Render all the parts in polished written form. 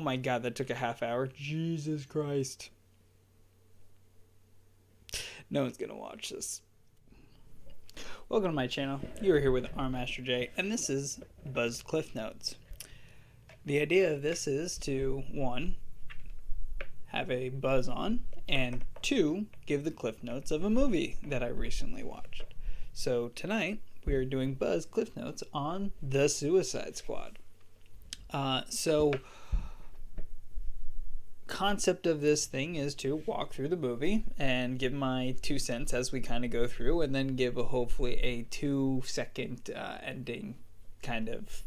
Oh my god, that took a half hour. Jesus Christ. No one's gonna watch this. Welcome to my channel. You are here with Master J, and this is Buzzed Cliff Notes. The idea of this is to, 1, have a buzz on, and 2, give the cliff notes of a movie that I recently watched. So tonight, we are doing Buzz Cliff Notes on The Suicide Squad. Concept of this thing is to walk through the movie and give my 2 cents as we kind of go through, and then give hopefully a 2-second ending kind of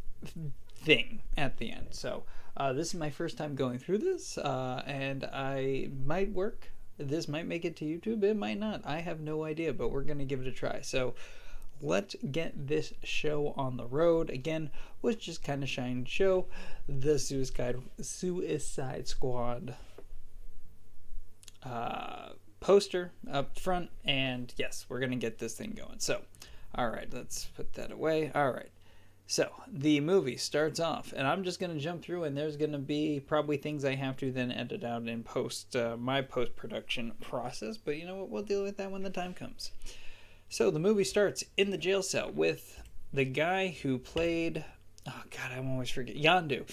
thing at the end. So this is my first time going through this, and I might work. This might make it to YouTube. It might not. I have no idea, but we're going to give it a try. So let's get this show on the road. Again, was just kind of shine show the Suicide Squad poster up front, and yes, we're gonna get this thing going. So all right, let's put that away. All right, so the movie starts off, and I'm just gonna jump through, and there's gonna be probably things I have to then edit out in my post-production process, but you know what, we'll deal with that when the time comes. So the movie starts in the jail cell with the guy who played, oh god, I always forget, Yondu.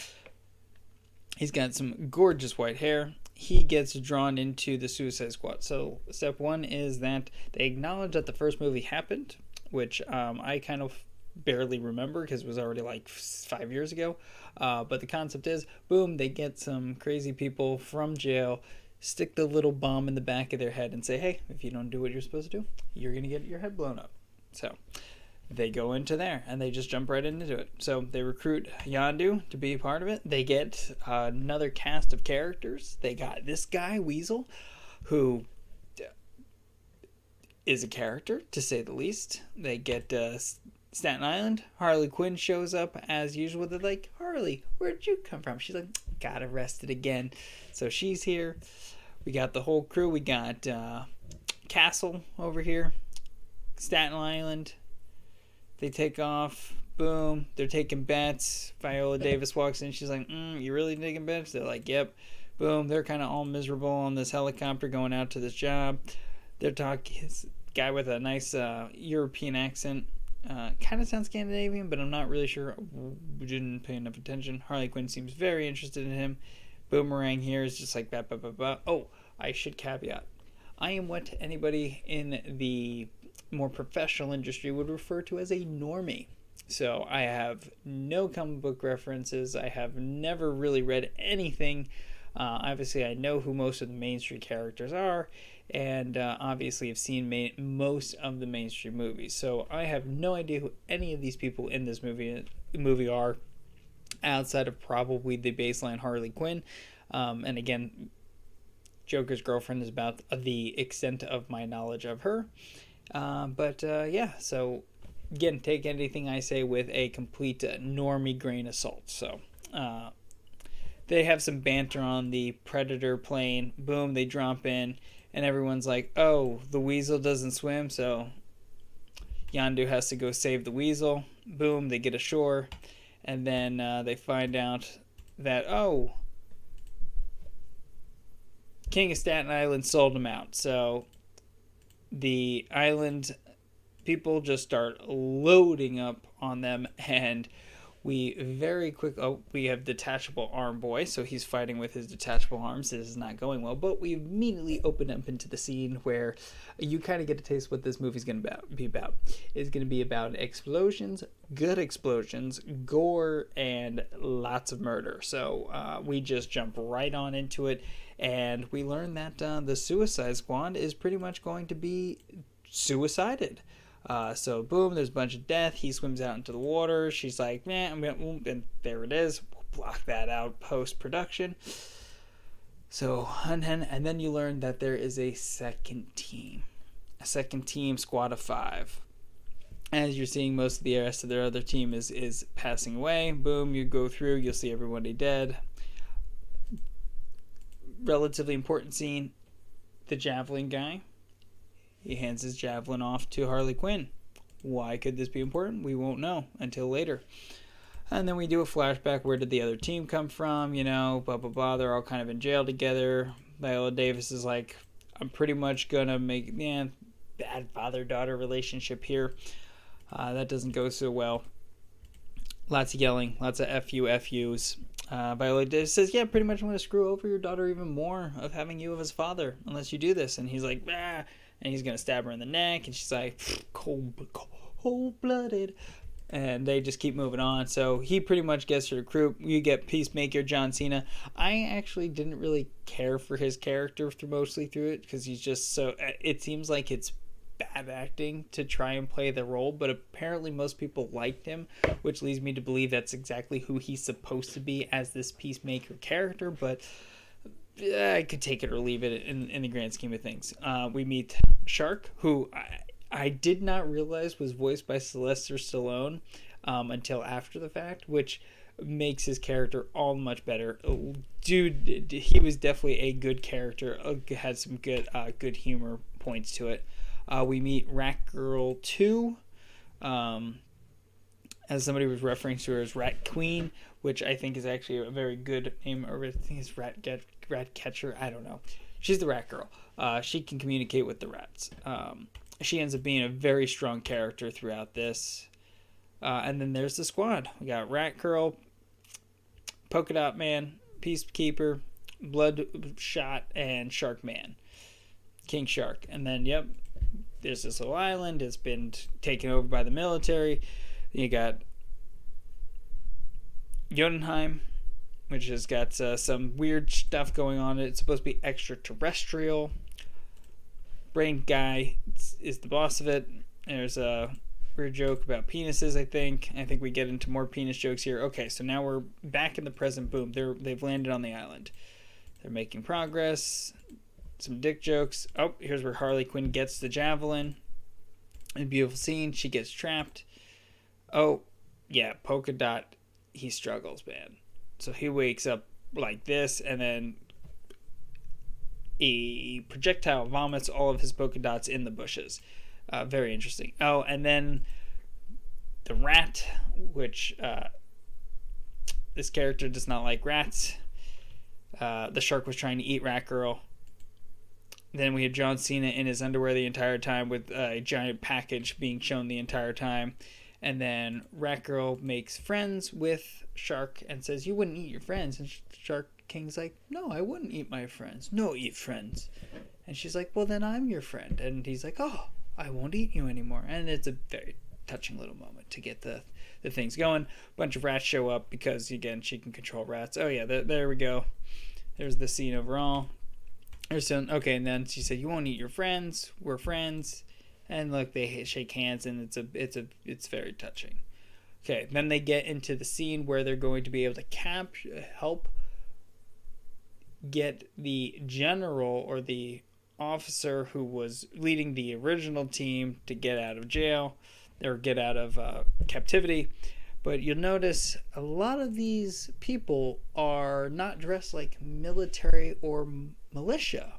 He's got some gorgeous white hair. He gets drawn into the Suicide Squad. So step 1 is that they acknowledge that the first movie happened, which I kind of barely remember because it was already like 5 years ago. But the concept is, boom, they get some crazy people from jail, stick the little bomb in the back of their head and say, hey, if you don't do what you're supposed to do, you're going to get your head blown up. So they go into there and they just jump right into it. So they recruit Yondu to be a part of it. They get another cast of characters. They got this guy, Weasel, who is a character, to say the least. They get Staten Island. Harley Quinn shows up as usual. They're like, Harley, where'd you come from? She's like, got arrested again. So she's here. We got the whole crew. We got Castle over here. Staten Island. They take off. Boom. They're taking bets. Viola Davis walks in. She's like, you really taking bets? They're like, yep. Boom. They're kind of all miserable on this helicopter going out to this job. They're talking. This guy with a nice European accent. Kind of sounds Scandinavian, but I'm not really sure. We didn't pay enough attention. Harley Quinn seems very interested in him. Boomerang here is just like, bah, bah, bah, bah. Oh, I should caveat. I am what anybody in the more professional industry would refer to as a normie. So I have no comic book references. I have never really read anything. Obviously, I know who most of the mainstream characters are, and obviously have seen most of the mainstream movies. So I have no idea who any of these people in this movie are, outside of probably the baseline Harley Quinn. And again, Joker's girlfriend is about the extent of my knowledge of her. Yeah, so again, take anything I say with a complete normie grain of salt. So they have some banter on the Predator plane. Boom, they drop in, and everyone's like, oh, the Weasel doesn't swim, so Yondu has to go save the Weasel. Boom, they get ashore, and then they find out that, oh, King of Staten Island sold them out. So the island people just start loading up on them, and we very quick. Oh, we have detachable arm boy, so he's fighting with his detachable arms. This is not going well, but we immediately open up into the scene where you kind of get a taste what this movie's going to be about. It's going to be about explosions, good explosions, gore, and lots of murder. So we just jump right on into it, and we learn that the Suicide Squad is pretty much going to be suicided. So boom, there's a bunch of death. He swims out into the water. She's like, man, and there it is. We'll block that out post-production. So, and then you learn that there is a second team. A second team, squad of 5. As you're seeing, most of the rest of their other team is passing away. Boom, you go through, you'll see everybody dead. Relatively important scene. The javelin guy. He hands his javelin off to Harley Quinn. Why could this be important? We won't know until later. And then we do a flashback. Where did the other team come from? Blah, blah, blah. They're all kind of in jail together. Viola Davis is like, I'm pretty much going to make, bad father-daughter relationship here. That doesn't go so well. Lots of yelling. Lots of FUs. Viola Davis says, yeah, pretty much I'm going to screw over your daughter even more of having you as father unless you do this. And he's like, bah. And he's going to stab her in the neck. And she's like, cold-blooded. And they just keep moving on. So he pretty much gets to recruit. You get Peacemaker John Cena. I actually didn't really care for his character mostly through it because he's just so... It seems like it's bad acting to try and play the role, but apparently most people liked him, which leads me to believe that's exactly who he's supposed to be as this Peacemaker character, but I could take it or leave it in the grand scheme of things. We meet Shark, who... I did not realize was voiced by Sylvester Stallone until after the fact, which makes his character all much better. Dude, he was definitely a good character. Had some good humor points to it. We meet Rat Girl 2, as somebody was referring to her as Rat Queen, which I think is actually a very good name. Or I think it's Rat Catcher. I don't know. She's the Rat Girl. She can communicate with the rats. She ends up being a very strong character throughout this. And then there's the squad. We got Rat Girl, Polka Dot Man, Peacekeeper, Bloodshot, and Shark Man. King Shark. And then, there's this little island. It's been taken over by the military. You got Jotunheim, which has got some weird stuff going on. It's supposed to be extraterrestrial. Brain Guy is the boss of it. There's a weird joke about penises, I think. I think we get into more penis jokes here. Okay, so now we're back in the present. Boom. They've landed on the island. They're making progress. Some dick jokes. Oh, here's where Harley Quinn gets the javelin. A beautiful scene. She gets trapped. Oh, yeah, Polka Dot. He struggles, man. So he wakes up like this, and then a projectile vomits all of his polka dots in the bushes. Very interesting. Oh, and then the rat, which this character does not like rats. The shark was trying to eat Rat Girl. Then we have John Cena in his underwear the entire time with a giant package being shown the entire time. And then Rat Girl makes friends with Shark and says, you wouldn't eat your friends. And Shark King's like, no, I wouldn't eat my friends. No, eat friends. And she's like, well, then I'm your friend. And he's like, oh, I won't eat you anymore. And it's a very touching little moment to get the things going. A bunch of rats show up because, again, she can control rats. Oh, yeah, there we go. There's the scene overall. Okay, and then she said, you won't eat your friends. We're friends. And look, they shake hands, and it's very touching. Okay, then they get into the scene where they're going to be able to help get the general or the officer who was leading the original team to get out of jail or get out of captivity. But you'll notice a lot of these people are not dressed like military or militia.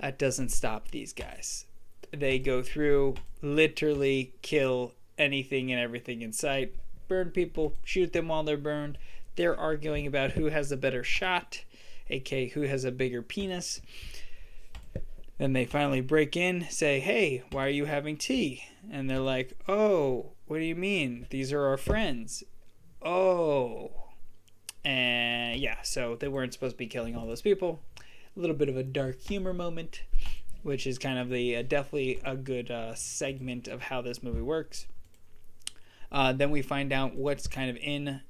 That doesn't stop these guys. They go through, literally kill anything and everything in sight, burn people, shoot them while they're burned. They're arguing about who has a better shot, aka who has a bigger penis. Then they finally break in, say, hey, why are you having tea? And they're like, oh, what do you mean? These are our friends. Oh. And yeah, so they weren't supposed to be killing all those people. A little bit of a dark humor moment, which is kind of the definitely a good segment of how this movie works. Then we find out what's kind of in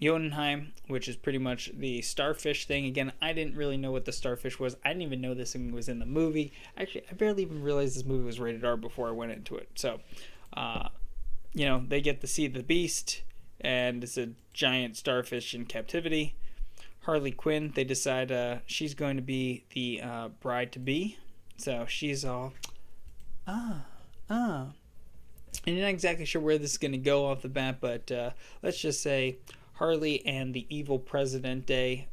Jotunheim, which is pretty much the starfish thing. Again, I didn't really know what the starfish was. I didn't even know this thing was in the movie. Actually, I barely even realized this movie was rated R before I went into it. So, they get to see the beast, and it's a giant starfish in captivity. Harley Quinn, they decide she's going to be the bride-to-be. So she's all, And you're not exactly sure where this is going to go off the bat, but let's just say Harley and the evil Presidente,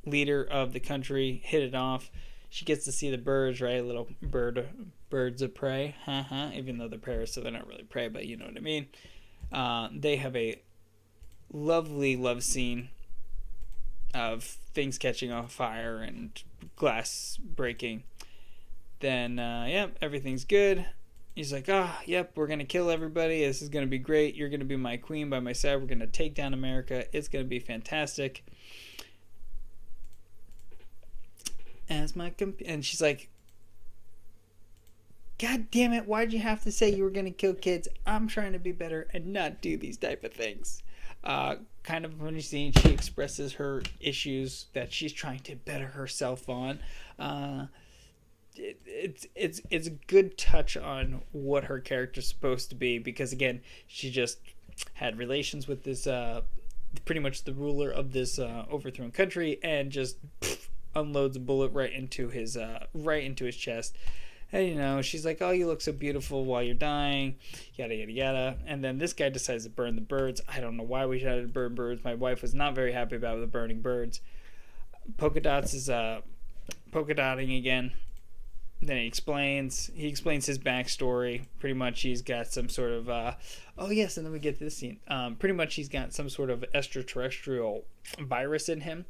leader of the country, hit it off. She gets to see the birds, right? Little birds of prey. Even though they're prey, so they're not really prey, but you know what I mean. They have a lovely love scene of things catching on fire and glass breaking. Then, everything's good. He's like, yep, we're going to kill everybody. This is going to be great. You're going to be my queen by my side. We're going to take down America. It's going to be fantastic. And she's like, God damn it, why'd you have to say you were going to kill kids? I'm trying to be better and not do these type of things. Kind of funny scene. She expresses her issues that she's trying to better herself on. It's a good touch on what her character's supposed to be, because again, she just had relations with this pretty much the ruler of this overthrown country, and just unloads a bullet right into his chest. And she's like, oh, you look so beautiful while you're dying, yada yada yada. And then this guy decides to burn the birds. I don't know why we had to burn birds. My wife was not very happy about the burning birds. Polka Dots is polka dotting again. Then he explains his backstory. Pretty much he's got some sort of oh yes, and then we get to this scene. Pretty much he's got some sort of extraterrestrial virus in him,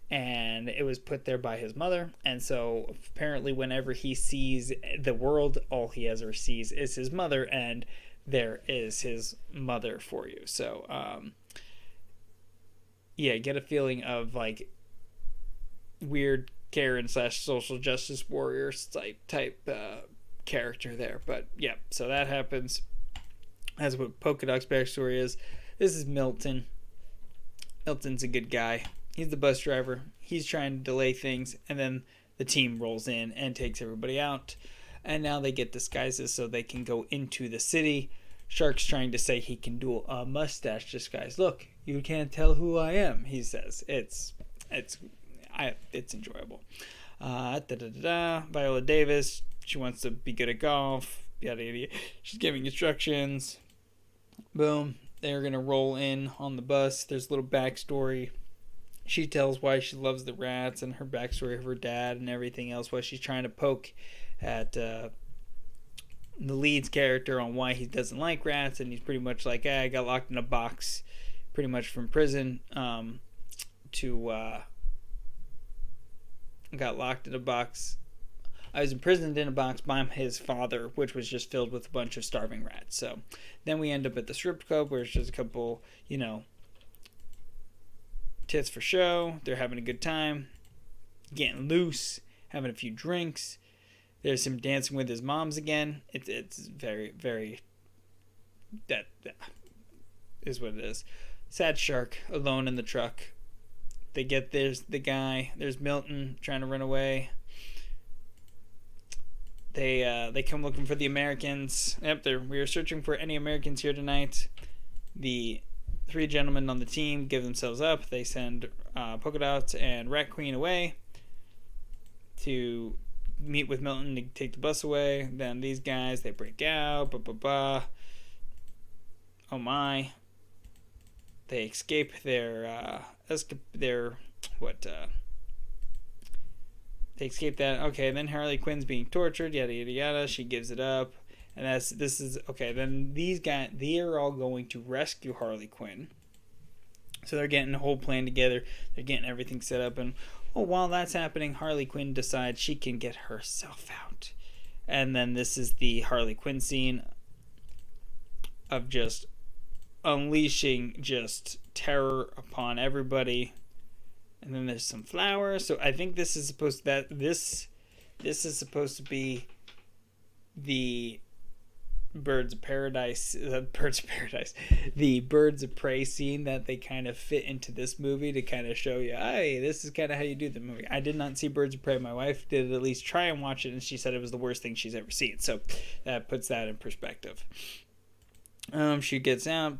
and it was put there by his mother. And so apparently whenever he sees the world, all he ever sees is his mother, and there is his mother for you. So get a feeling of like weird Karen / social justice warriors type character there. But yeah, so that happens. That's what Polka Dot's backstory is. This is Milton. Milton's a good guy. He's the bus driver. He's trying to delay things, and then the team rolls in and takes everybody out. And now they get disguises so they can go into the city. Shark's trying to say he can do a mustache disguise. Look, you can't tell who I am, he says. It's enjoyable. Viola Davis, she wants to be good at golf. Yada yada. She's giving instructions. Boom. They're gonna roll in on the bus. There's a little backstory. She tells why she loves the rats and her backstory of her dad and everything else. Why she's trying to poke at the lead's character on why he doesn't like rats, and he's pretty much like, I got locked in a box, pretty much from prison got locked in a box. I was imprisoned in a box by his father, which was just filled with a bunch of starving rats. So then we end up at the strip club, where it's just a couple, tits for show. They're having a good time, getting loose, having a few drinks. There's him dancing with his moms again. It's very, very, that is what it is. Sad Shark alone in the truck. There's the guy. There's Milton trying to run away. They come looking for the Americans. Yep, we are searching for any Americans here tonight. The 3 gentlemen on the team give themselves up. They send Polka Dots and Rat Queen away to meet with Milton to take the bus away. Then these guys, they break out. Oh my. They escape they escape that. Okay, then Harley Quinn's being tortured, yada yada yada. She gives it up. And then these guys, they are all going to rescue Harley Quinn. So they're getting a whole plan together. They're getting everything set up, and while that's happening, Harley Quinn decides she can get herself out. And then this is the Harley Quinn scene of just unleashing just terror upon everybody. And then there's some flowers. So I think this is supposed to be the Birds of Prey scene that they kind of fit into this movie to kind of show you, hey, this is kind of how you do the movie. I did not see Birds of Prey. My wife did at least try and watch it, and she said it was the worst thing she's ever seen. So that puts that in perspective. She gets out,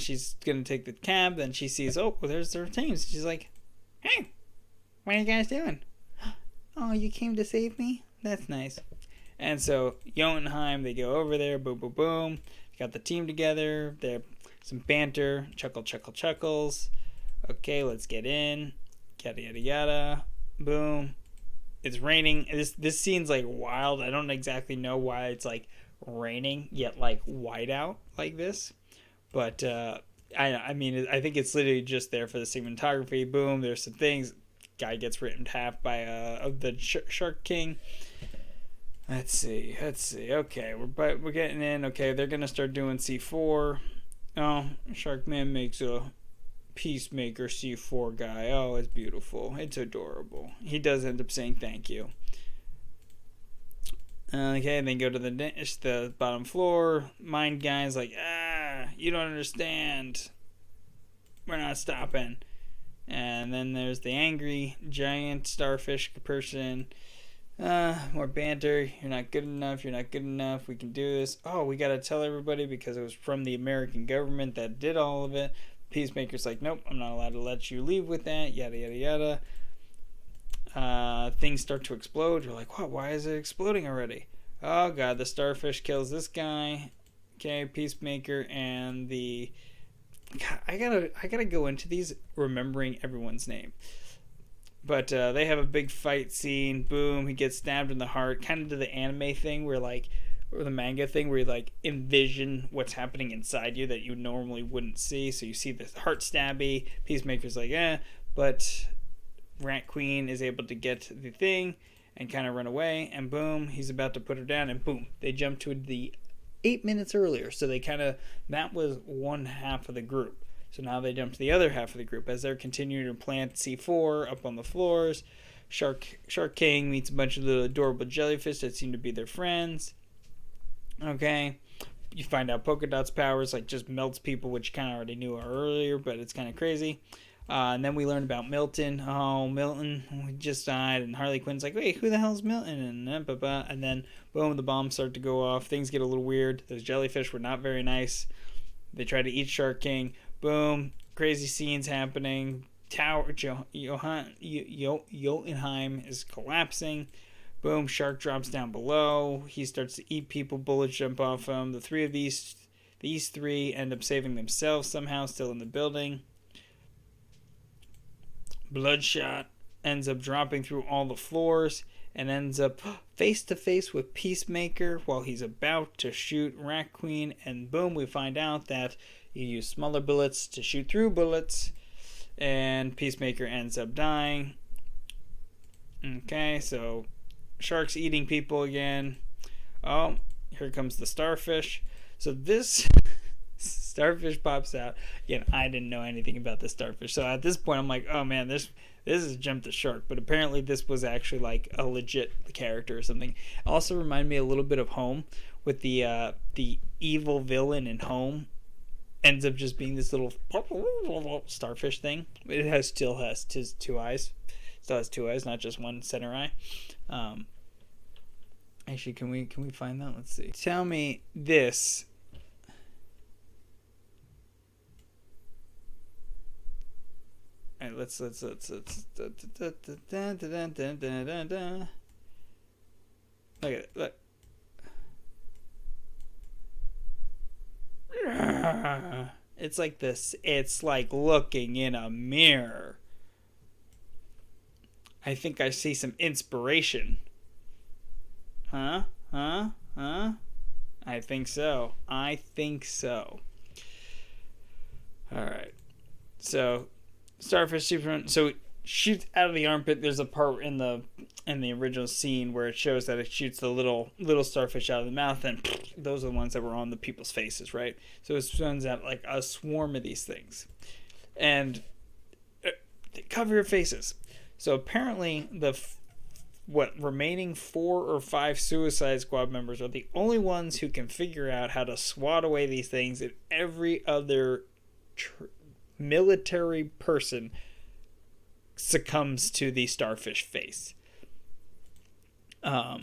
she's gonna take the cab, then she sees, there's their teams. She's like, hey, what are you guys doing? Oh, you came to save me? That's nice. And so Jotunheim, they go over there, boom, boom, boom. Got the team together. There, some banter, chuckles. Okay, let's get in. Yada yada yada. Boom. It's raining. This scene's like wild. I don't exactly know why it's like raining yet like white out like this. But I mean, I think it's literally just there for the cinematography. Boom, there's some things. Guy gets ripped in half by the Shark King. Let's see. Okay, we're getting in. Okay, they're gonna start doing C4. Oh, Sharkman makes a Peacemaker C4 guy. Oh, it's beautiful. It's adorable. He does end up saying thank you. Okay, and then go to the bottom floor. Mind guy's like, you don't understand. We're not stopping. And then there's the angry giant starfish person. More banter. You're not good enough. We can do this. Oh, we gotta tell everybody because it was from the American government that did all of it. Peacemaker's like, nope, I'm not allowed to let you leave with that. Yada yada yada. Things start to explode. You're like, what? Why is it exploding already? Oh god, the starfish kills this guy. Okay, Peacemaker and the. God, I gotta go into these remembering everyone's name. But they have a big fight scene. Boom, he gets stabbed in the heart. Kind of to the anime thing where or the manga thing where you envision what's happening inside you that you normally wouldn't see. So you see the heart stabby. Peacemaker's like, but Rat Queen is able to get the thing and kind of run away. And boom, he's about to put her down. And boom, they jump to the 8 minutes earlier. So they that was one half of the group. So now they jump to the other half of the group as they're continuing to plant C4 up on the floors. Shark King meets a bunch of little adorable jellyfish that seem to be their friends. Okay. You find out Polka Dot's powers just melts people, which you kind of already knew earlier, but it's kind of crazy. And then we learn about Milton. Oh, Milton just died. And Harley Quinn's like, wait, who the hell's Milton? And then, boom, the bombs start to go off. Things get a little weird. Those jellyfish were not very nice. They try to eat Shark King. Boom, crazy scenes happening. Jotunheim is collapsing. Boom, Shark drops down below. He starts to eat people. Bullets jump off him. The three of these three end up saving themselves somehow, still in the building. Bloodshot ends up dropping through all the floors and ends up face to face with Peacemaker while he's about to shoot Rat Queen. And boom, we find out that you use smaller bullets to shoot through bullets, and Peacemaker ends up dying. Okay, so Shark's eating people again. Oh, here comes the starfish. So this starfish pops out. Again, I didn't know anything about the starfish. So at this point, I'm like, oh man, this is Jump the Shark. But apparently this was actually a legit character or something. Also reminded me a little bit of Home with the evil villain in Home. Ends up just being this little starfish thing. It still has two eyes. Still has two eyes, not just one center eye. Actually, can we find that? Let's see. Tell me this. All right, let's. Look at it. Look. It's like this. It's like looking in a mirror. I think I see some inspiration. Huh? I think so. Alright. So, Starfish Superman. So, shoots out of the armpit. There's a part in the original scene where it shows that it shoots the little starfish out of the mouth, and those are the ones that were on the people's faces, right? So it sends out a swarm of these things, and they cover your faces. So apparently the remaining 4 or 5 Suicide Squad members are the only ones who can figure out how to swat away these things, and every other military person succumbs to the starfish face. Oh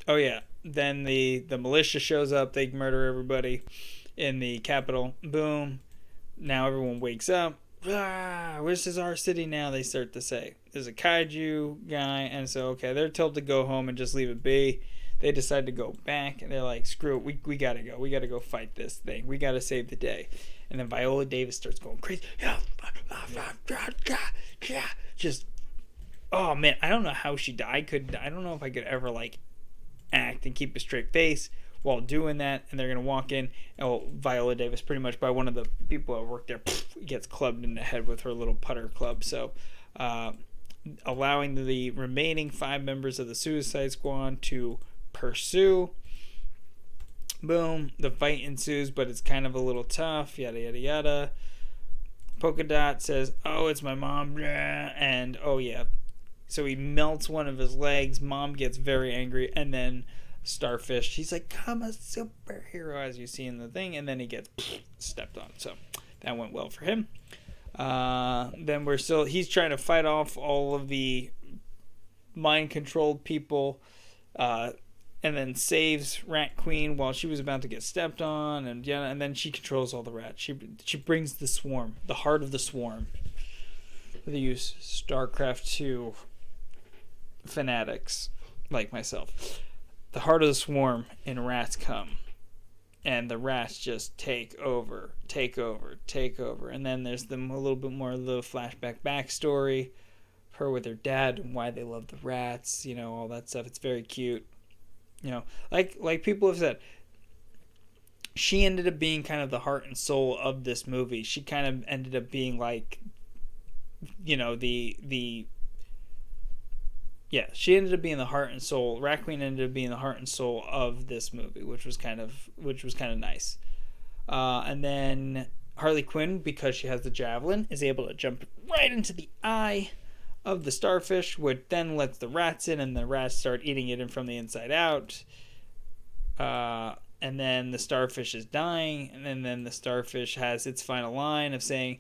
yeah. Then the militia shows up. They murder everybody in the Capitol. Boom. Now everyone wakes up. This is our city now, they start to say. There's a kaiju guy, and so they're told to go home and just leave it be. They decide to go back, and they're like, screw it, we gotta go. We gotta go fight this thing. We gotta save the day. And then Viola Davis starts going crazy. Just, oh man, I don't know how she died. I don't know if I could ever act and keep a straight face while doing that, and they're going to walk in. Oh, Viola Davis, pretty much by one of the people that work there, gets clubbed in the head with her little putter club. So, allowing the remaining 5 members of the Suicide Squad to pursue. Boom, the fight ensues, but it's kind of a little tough, yada yada yada. Polka Dot says, oh, it's my mom, and oh yeah. So he melts one of his legs. Mom gets very angry, and then Starfish, he's like, I'm a superhero, as you see in the thing, and then he gets stepped on. So that went well for him. Then he's trying to fight off all of the mind-controlled people, and then saves Rat Queen while she was about to get stepped on, and then she controls all the rats. She brings the swarm, the heart of the swarm. They use StarCraft 2 fanatics like myself. The heart of the swarm and rats come, and the rats just take over, and then there's a little bit more of the flashback backstory, her with her dad and why they love the rats, all that stuff. It's very cute. Like people have said, she ended up being kind of the heart and soul of this movie. She kind of ended up being like, she ended up being the heart and soul. Rat Queen ended up being the heart and soul of this movie, which was kind of nice. And then Harley Quinn, because she has the javelin, is able to jump right into the eye of the starfish, which then lets the rats in, and the rats start eating it in from the inside out. And then the starfish is dying, and then the starfish has its final line of saying,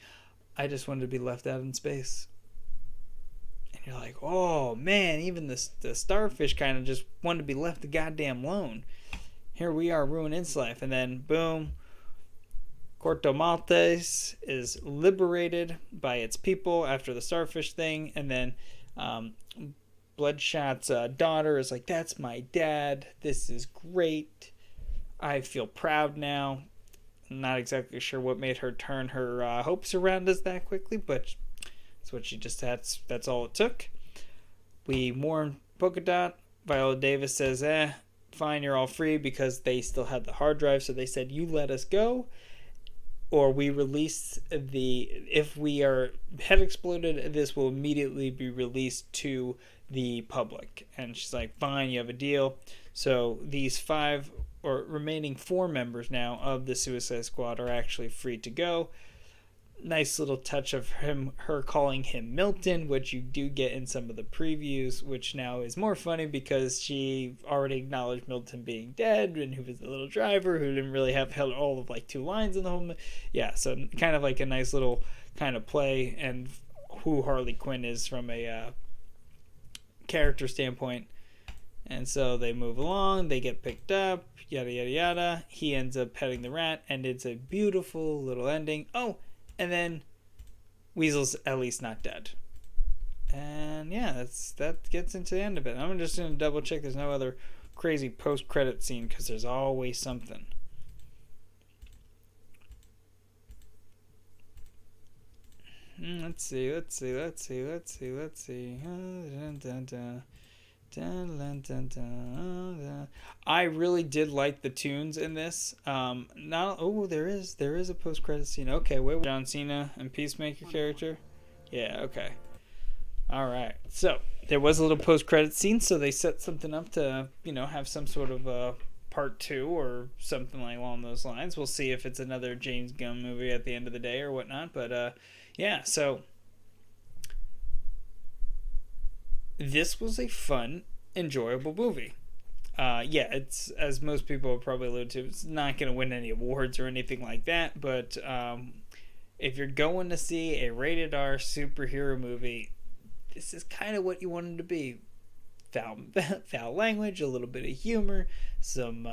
I just wanted to be left out in space. And you're like, oh man, even the starfish kind of just wanted to be left the goddamn alone. Here we are ruining its life. And then boom, Corto Maltese is liberated by its people after the starfish thing, and then Bloodshot's daughter is like, that's my dad, this is great, I feel proud now. I'm not exactly sure what made her turn her hopes around us that quickly, but that's what she just had. That's all it took. We mourn Polka Dot. Viola Davis says, fine, you're all free, because they still had the hard drive, so they said, you let us go, or we release if we are head exploded, this will immediately be released to the public. And she's like, fine, you have a deal. So these 5 or remaining 4 members now of the Suicide Squad are actually free to go. Nice little touch of her calling him Milton, which you do get in some of the previews, which now is more funny because she already acknowledged Milton being dead, and who was the little driver who didn't really have held all of like 2 lines in the whole. Yeah, so kind of like a nice little kind of play and who Harley Quinn is from a character standpoint. And so they move along, they get picked up, yada yada yada. He ends up petting the rat, and it's a beautiful little ending. Oh, and then Weasel's at least not dead. And yeah, that gets into the end of it. I'm just going to double check there's no other crazy post-credit scene, because there's always something. Let's see. I really did like the tunes in this. There is a post-credit scene. Okay, wait, John Cena and Peacemaker character. Yeah, okay. All right. So there was a little post-credit scene, so they set something up to have some sort of part 2 or something like along those lines. We'll see if it's another James Gunn movie at the end of the day or whatnot. But yeah, so this was a fun, enjoyable movie. It's, as most people have probably alluded to, it's not going to win any awards or anything like that, but if you're going to see a rated R superhero movie, this is kind of what you want it to be. Foul language, a little bit of humor, some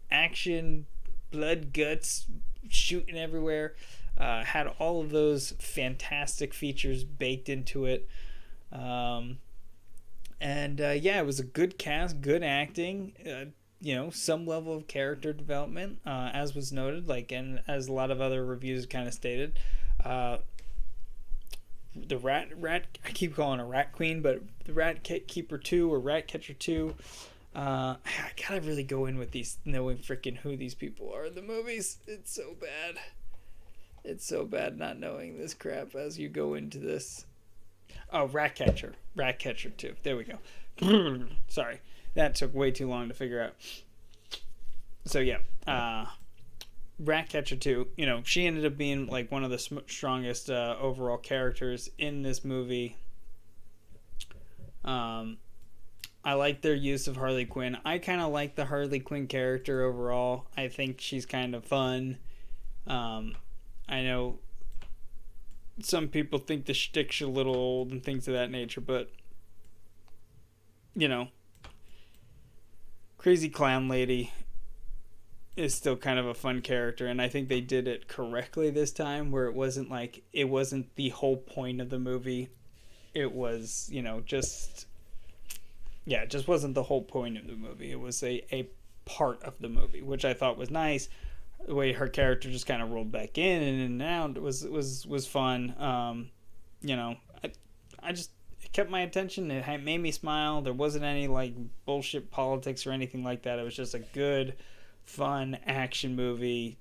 action, blood, guts, shooting everywhere. Had all of those fantastic features baked into it. It was a good cast, good acting, some level of character development, as was noted, and as a lot of other reviews kind of stated. The rat, I keep calling her Rat Queen, but the Rat Keeper 2 or Rat Catcher 2, I gotta really go in with these, knowing freaking who these people are in the movies. It's so bad. It's so bad not knowing this crap as you go into this. Oh, Ratcatcher. Ratcatcher 2. There we go. Sorry. That took way too long to figure out. So, yeah. Ratcatcher 2, you know, she ended up being like one of the strongest overall characters in this movie. I like their use of Harley Quinn. I kind of like the Harley Quinn character overall. I think she's kind of fun. I know some people think the shtick's a little old and things of that nature, but, you know, Crazy Clown Lady is still kind of a fun character, and I think they did it correctly this time, where it wasn't the whole point of the movie. It was, you know, just it just wasn't the whole point of the movie. It was a part of the movie, which I thought was nice. The way her character just kind of rolled back in and out was fun. You know, I just, it kept my attention. It made me smile. There wasn't any like bullshit politics or anything like that. It was just a good, fun action movie.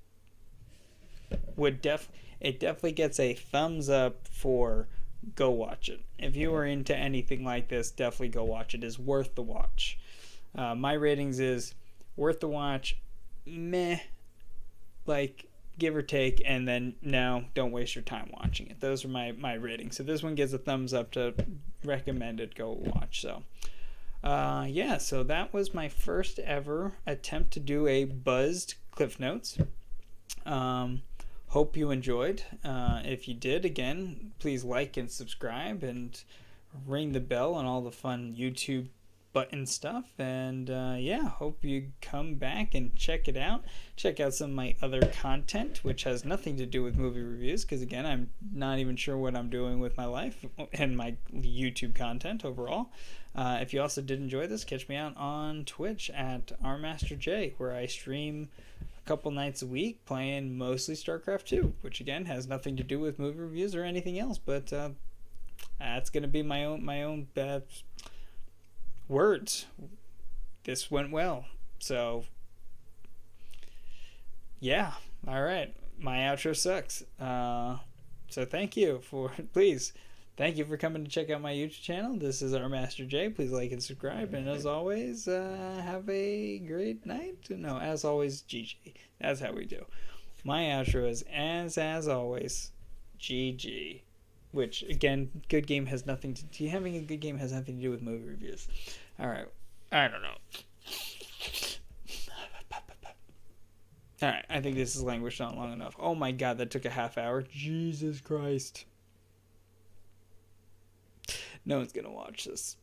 It definitely gets a thumbs up for go watch it. If you are into anything like this, definitely go watch it. It's worth the watch. My ratings is worth the watch, meh, like give or take, and then no, don't waste your time watching it. Those are my ratings. So this one gets a thumbs up to recommended go watch. So yeah, so that was my first ever attempt to do a buzzed Cliff Notes. Hope you enjoyed. If you did, again, please like and subscribe and ring the bell and all the fun YouTube button stuff. And yeah, hope you come back and check it out. Check out some of my other content, which has nothing to do with movie reviews, because again, I'm not even sure what I'm doing with my life and my YouTube content overall. If you also did enjoy this, catch me out on Twitch at rmasterj, where I stream couple nights a week playing mostly StarCraft 2, which again has nothing to do with movie reviews or anything else, but that's gonna be my own words. This went well, so yeah. All right, my outro sucks. So thank you for thank you for coming to check out my YouTube channel. This is our Master J. Please like and subscribe. And as always, have a great night. No, as always, GG. That's how we do. My outro is as always, GG. Which, again, good game has nothing to... Having a good game has nothing to do with movie reviews. Alright. I don't know. Alright, I think this is languished not long enough. Oh my god, that took a half hour. Jesus Christ. No one's gonna watch this.